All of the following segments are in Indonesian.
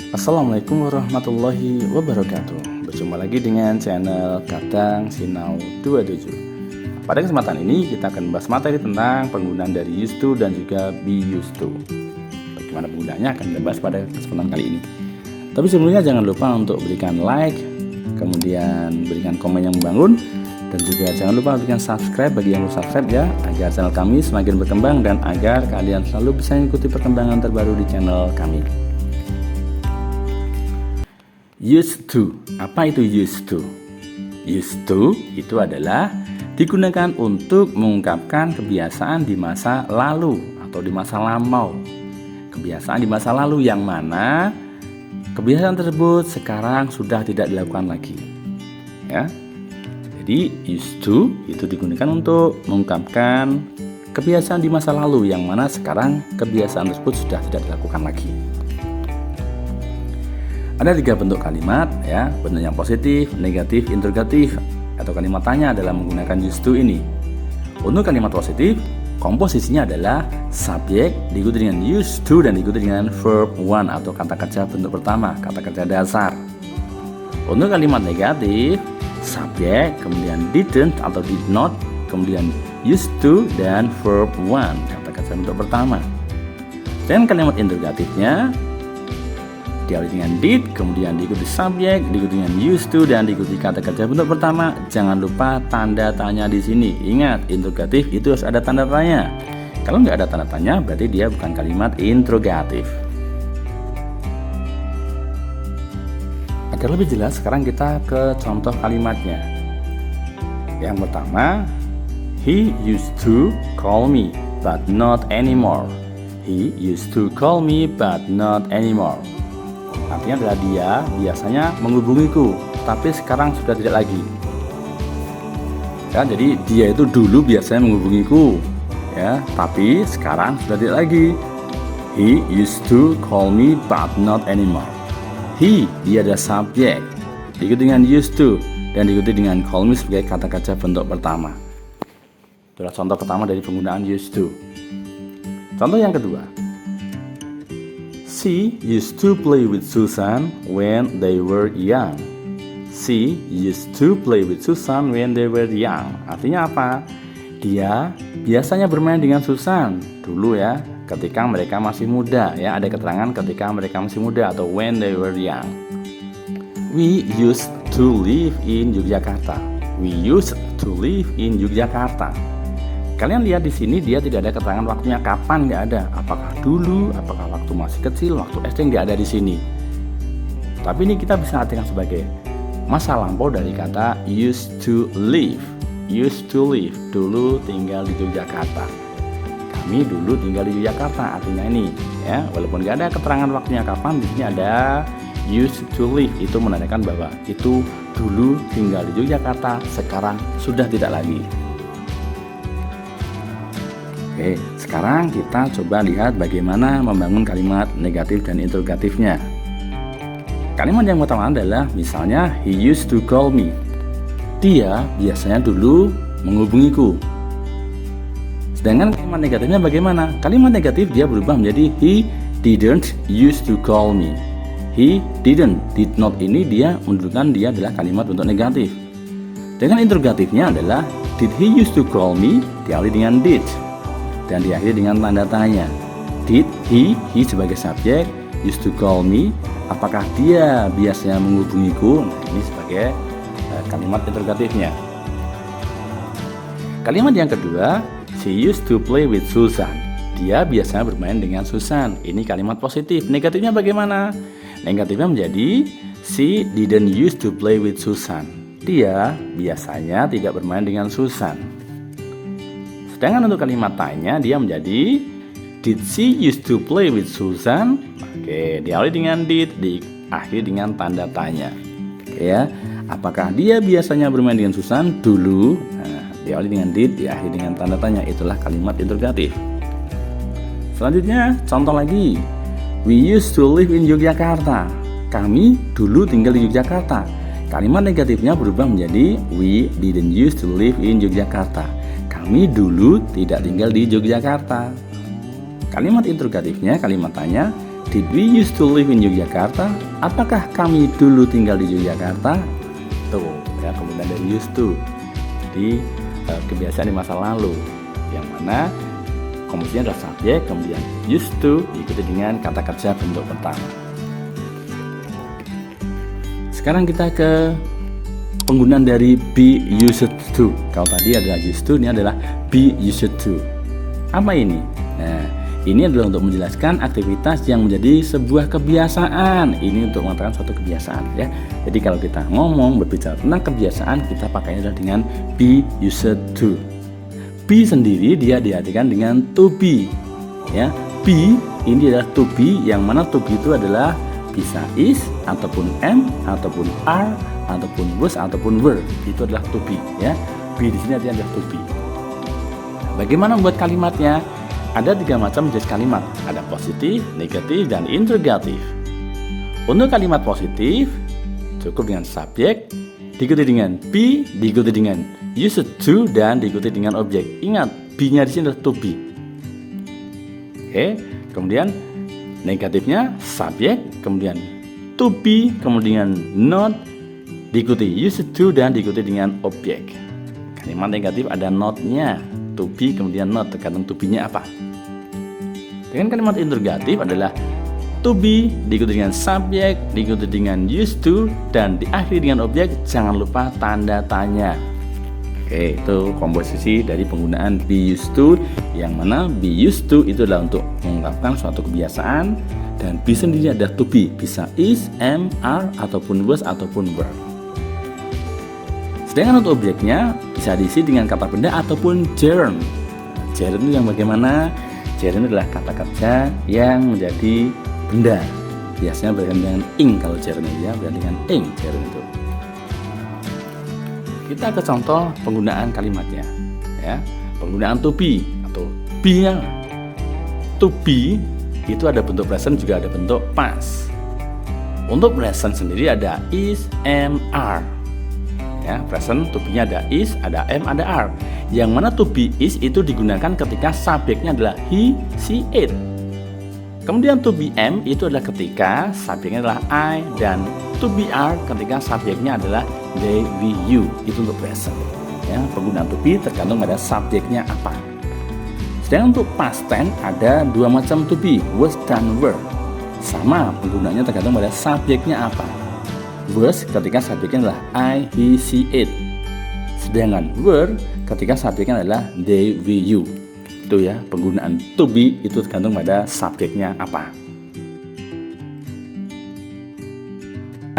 Assalamualaikum warahmatullahi wabarakatuh. Berjumpa lagi dengan channel Kadang Sinau 27. Pada kesempatan ini kita akan membahas materi tentang penggunaan dari used to dan juga be used to. Bagaimana penggunaannya akan kita bahas pada kesempatan kali ini. Tapi sebelumnya jangan lupa untuk berikan like, kemudian berikan komen yang membangun, dan juga jangan lupa berikan subscribe bagi yang belum subscribe ya, agar channel kami semakin berkembang dan agar kalian selalu bisa mengikuti perkembangan terbaru di channel kami. Used to, apa itu used to? Used to itu adalah digunakan untuk mengungkapkan kebiasaan di masa lalu atau di masa lampau. Kebiasaan di masa lalu yang mana kebiasaan tersebut sekarang sudah tidak dilakukan lagi. Ya. Jadi used to itu digunakan untuk mengungkapkan kebiasaan di masa lalu yang mana sekarang kebiasaan tersebut sudah tidak dilakukan lagi. Ada 3 bentuk kalimat ya, bentuk yang positif, negatif, interrogatif atau kalimat tanya dalam menggunakan used to ini. Untuk kalimat positif, komposisinya adalah subjek diikuti dengan used to dan diikuti dengan verb one atau kata kerja bentuk pertama, kata kerja dasar. Untuk kalimat negatif, subjek, kemudian didn't atau did not, kemudian used to dan verb one, kata kerja bentuk pertama. Dan kalimat interrogatifnya diawali dengan did, kemudian diikuti subjek, diikuti dengan used to dan diikuti kata kerja bentuk pertama. Jangan lupa tanda tanya di sini. Ingat, interrogatif itu harus ada tanda tanya. Kalau nggak ada tanda tanya, berarti dia bukan kalimat interrogatif. Agar lebih jelas, sekarang kita ke contoh kalimatnya. Yang pertama, he used to call me, but not anymore. He used to call me, but not anymore. Artinya adalah dia biasanya menghubungiku, tapi sekarang sudah tidak lagi. Ya, jadi dia itu dulu biasanya menghubungiku, ya, tapi sekarang sudah tidak lagi. He used to call me, but not anymore. He, dia adalah subjek, diikuti dengan used to dan diikuti dengan call me sebagai kata kerja bentuk pertama. Itulah contoh pertama dari penggunaan used to. Contoh yang kedua. She used to play with Susan when they were young. She used to play with Susan when they were young. Artinya apa? Dia biasanya bermain dengan Susan dulu ya, ketika mereka masih muda ya. Ada keterangan ketika mereka masih muda atau when they were young. We used to live in Yogyakarta. We used to live in Yogyakarta. Kalian lihat di sini dia tidak ada keterangan waktunya kapan, nggak ada. Apakah dulu, apakah waktu masih kecil, waktu SD, nggak ada di sini. Tapi ini kita bisa artikan sebagai masa lampau dari kata used to live. Used to live, dulu tinggal di Yogyakarta. Kami dulu tinggal di Yogyakarta, artinya ini ya. Walaupun nggak ada keterangan waktunya kapan, di sini ada used to live, itu menandakan bahwa itu dulu tinggal di Yogyakarta, sekarang sudah tidak lagi. Oke, sekarang kita coba lihat bagaimana membangun kalimat negatif dan interrogatifnya. Kalimat yang pertama adalah misalnya he used to call me. Dia biasanya dulu menghubungiku. Sedangkan kalimat negatifnya bagaimana? Kalimat negatif dia berubah menjadi he didn't used to call me. He didn't, did not ini dia menunjukkan dia adalah kalimat bentuk negatif. Dengan interrogatifnya adalah did he used to call me, diawali dengan did dan diakhiri dengan tanda tanya. Did he sebagai subjek, used to call me, apakah dia biasanya menghubungiku? Nah, ini sebagai kalimat interrogatifnya. Kalimat yang kedua, she used to play with Susan. Dia biasanya bermain dengan Susan. Ini kalimat positif. Negatifnya bagaimana? Negatifnya menjadi she didn't used to play with Susan. Dia biasanya tidak bermain dengan Susan. Sedangkan untuk kalimat tanya dia menjadi did she used to play with Susan? Oke, diawali dengan did, diakhiri dengan tanda tanya. Oke ya, apakah dia biasanya bermain dengan Susan dulu? Nah, diawali dengan did, diakhiri dengan tanda tanya. Itulah kalimat interrogatif. Selanjutnya, contoh lagi. We used to live in Yogyakarta. Kami dulu tinggal di Yogyakarta. Kalimat negatifnya berubah menjadi we didn't used to live in Yogyakarta. Kami dulu tidak tinggal di Yogyakarta. Kalimat interrogatifnya, kalimat tanya, Did we used to live in Yogyakarta? Apakah kami dulu tinggal di Yogyakarta? Tuh, ya, kemudian dari used to di kebiasaan di masa lalu, yang mana komposisinya adalah subjek, kemudian used to diikuti dengan kata kerja bentuk pertama. Sekarang kita ke penggunaan dari be used to. Kalau tadi adalah used to, ini adalah be used to. Apa ini? Nah, ini adalah untuk menjelaskan aktivitas yang menjadi sebuah kebiasaan. Ini untuk mengatakan suatu kebiasaan, ya. Jadi kalau kita ngomong berbicara tentang kebiasaan, kita pakainya adalah dengan be used to. Be sendiri dia diartikan dengan to be, ya. Be ini adalah to be, yang mana to be itu adalah bisa is ataupun am ataupun are ataupun was ataupun were. Itu adalah to be, ya. Be di sini artinya adalah to be. Bagaimana membuat kalimatnya? Ada 3 macam jenis kalimat. Ada positif, negatif, dan interrogatif. Untuk kalimat positif cukup dengan subjek, diikuti dengan be, diikuti dengan used to, dan diikuti dengan objek. Ingat, be-nya di sini adalah to be. Oke, kemudian negatifnya subjek, kemudian to be, kemudian not, diikuti used to, dan diikuti dengan objek. Kalimat negatif ada not-nya, to be, kemudian not, tergantung to be-nya apa. Dengan kalimat interrogatif adalah to be, diikuti dengan subjek, diikuti dengan used to, dan diakhiri dengan objek. Jangan lupa tanda tanya. Oke, itu komposisi dari penggunaan be used to, yang mana be used to itu adalah untuk mengungkapkan suatu kebiasaan, dan be sendiri adalah to be, bisa is, am, are, ataupun was, ataupun were. Sedangkan untuk objeknya bisa diisi dengan kata benda ataupun gerund. Gerund itu yang bagaimana? Gerund adalah kata kerja yang menjadi benda. Biasanya berkaitan dengan ing kalau gerund itu, ya, berkaitan dengan ing gerund itu. Kita ke contoh penggunaan kalimatnya, ya. Penggunaan to be atau be-nya. To be itu ada bentuk present, juga ada bentuk past. Untuk present sendiri ada is, am, are. Ya, present to be-nya ada is, ada am, ada are. Yang mana to be is itu digunakan ketika subjeknya adalah he, she, it. Kemudian to be am itu adalah ketika subjeknya adalah I, dan to be are ketika subjeknya adalah they, we, you. Itu untuk present. Ya, penggunaan to be tergantung pada subjeknya apa. Sedangkan untuk past tense ada 2 macam to be, was dan were. Sama, penggunaannya tergantung pada subjeknya apa. Was ketika subjeknya adalah I, he, she, it. Sedangkan were ketika subjeknya adalah they, we, you. Itu, ya, penggunaan to be itu tergantung pada subjeknya apa.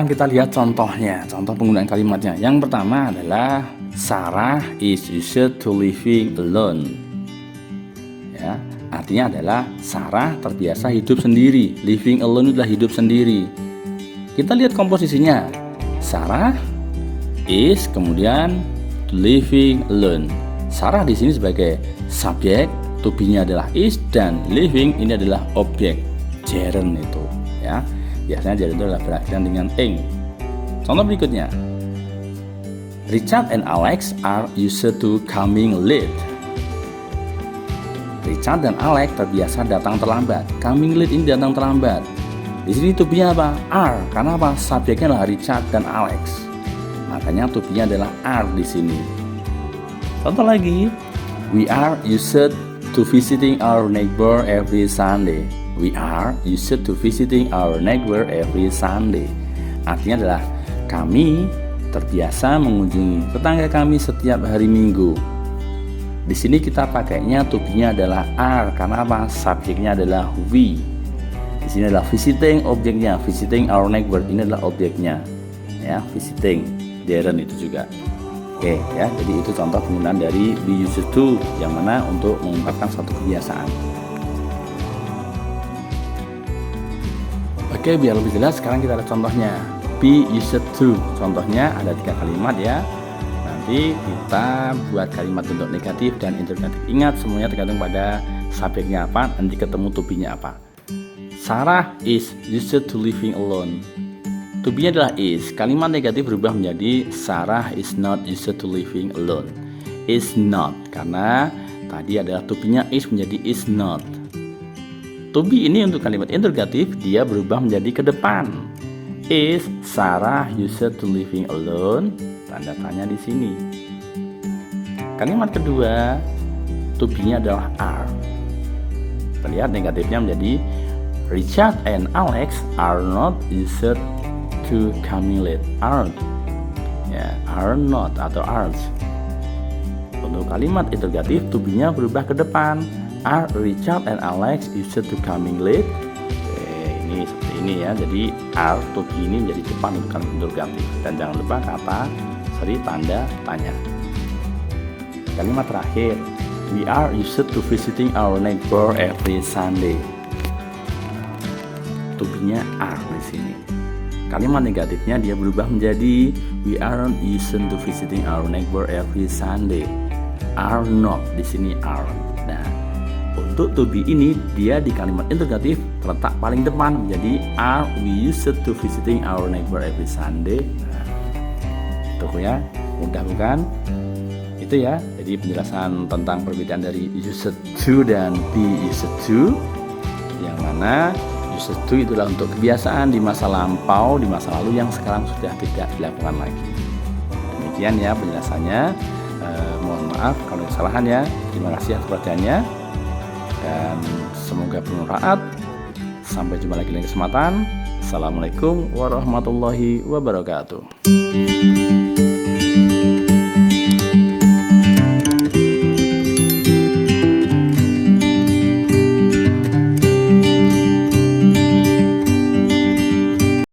Kita lihat contohnya, contoh penggunaan kalimatnya. Yang pertama adalah Sarah is used to living alone. Ya, artinya adalah Sarah terbiasa hidup sendiri. Living alone adalah hidup sendiri. Kita lihat komposisinya. Sarah is, kemudian living alone. Sarah di sini sebagai subjek, to be-nya adalah is, dan living ini adalah objek. Gerund itu, ya. Biasanya gerund itu adalah berakhiran dengan ing. Contoh berikutnya. Richard and Alex are used to coming late. Richard dan Alex terbiasa datang terlambat. Coming late ini datang terlambat. Di sini to be-nya apa? Are. Karena apa? Subjeknya adalah Richard dan Alex. Makanya to be-nya adalah are di sini. Contoh lagi. We are used to visiting our neighbor every Sunday. We are used to visiting our neighbor every Sunday. Artinya adalah kami terbiasa mengunjungi tetangga kami setiap hari Minggu. Di sini kita pakainya to be-nya adalah are. Karena apa? Subjeknya adalah we. Di sini adalah visiting, objeknya. Visiting our neighbor ini adalah objeknya. Ya, visiting. Gerund itu juga. Oke, ya. Jadi itu contoh penggunaan dari be used to, yang mana untuk mengungkapkan suatu kebiasaan. Oke, biar lebih jelas sekarang kita ada contohnya. Be used to. Contohnya ada 3 kalimat, ya. Nanti kita buat kalimat bentuk negatif dan interrogatif. Ingat, semuanya tergantung pada subjeknya apa, nanti ketemu to be-nya apa. Sarah is used to living alone. To be-nya adalah is. Kalimat negatif berubah menjadi Sarah is not used to living alone. Is not, karena tadi adalah to be-nya is menjadi is not. To be ini untuk kalimat interrogatif dia berubah menjadi ke depan. Is Sarah used to living alone? Tanda tanya di sini. Kalimat kedua, to be-nya adalah are. Kita lihat negatifnya menjadi Richard and Alex are not used to coming late. Aren't. Ya, are not atau aren't. Untuk kalimat interrogatif, to be-nya berubah ke depan. Are Richard and Alex used to coming late? Ini seperti ini ya. Jadi are to be ini menjadi depan untuk kalimat interrogatif. Dan jangan lupa kata seri tanda tanya. Kalimat terakhir, we are used to visiting our neighbor every Sunday. To be-nya are di sini. Kalimat negatifnya dia berubah menjadi we aren't used to visiting our neighbor every Sunday. Are not di sini are. Nah, untuk to be ini dia di kalimat interrogatif terletak paling depan menjadi are we used to visiting our neighbor every Sunday. Nah, tuh ya, mudah bukan? Itu ya. Jadi penjelasan tentang perbedaan dari used to dan be used to, yang mana used to itulah untuk kebiasaan di masa lampau, di masa lalu yang sekarang sudah tidak dilakukan lagi. Demikian ya penjelasannya. Mohon maaf kalau ada kesalahan ya. Terima kasih atas perhatiannya dan semoga bermanfaat. Sampai jumpa lagi di kesempatan. Assalamualaikum warahmatullahi wabarakatuh.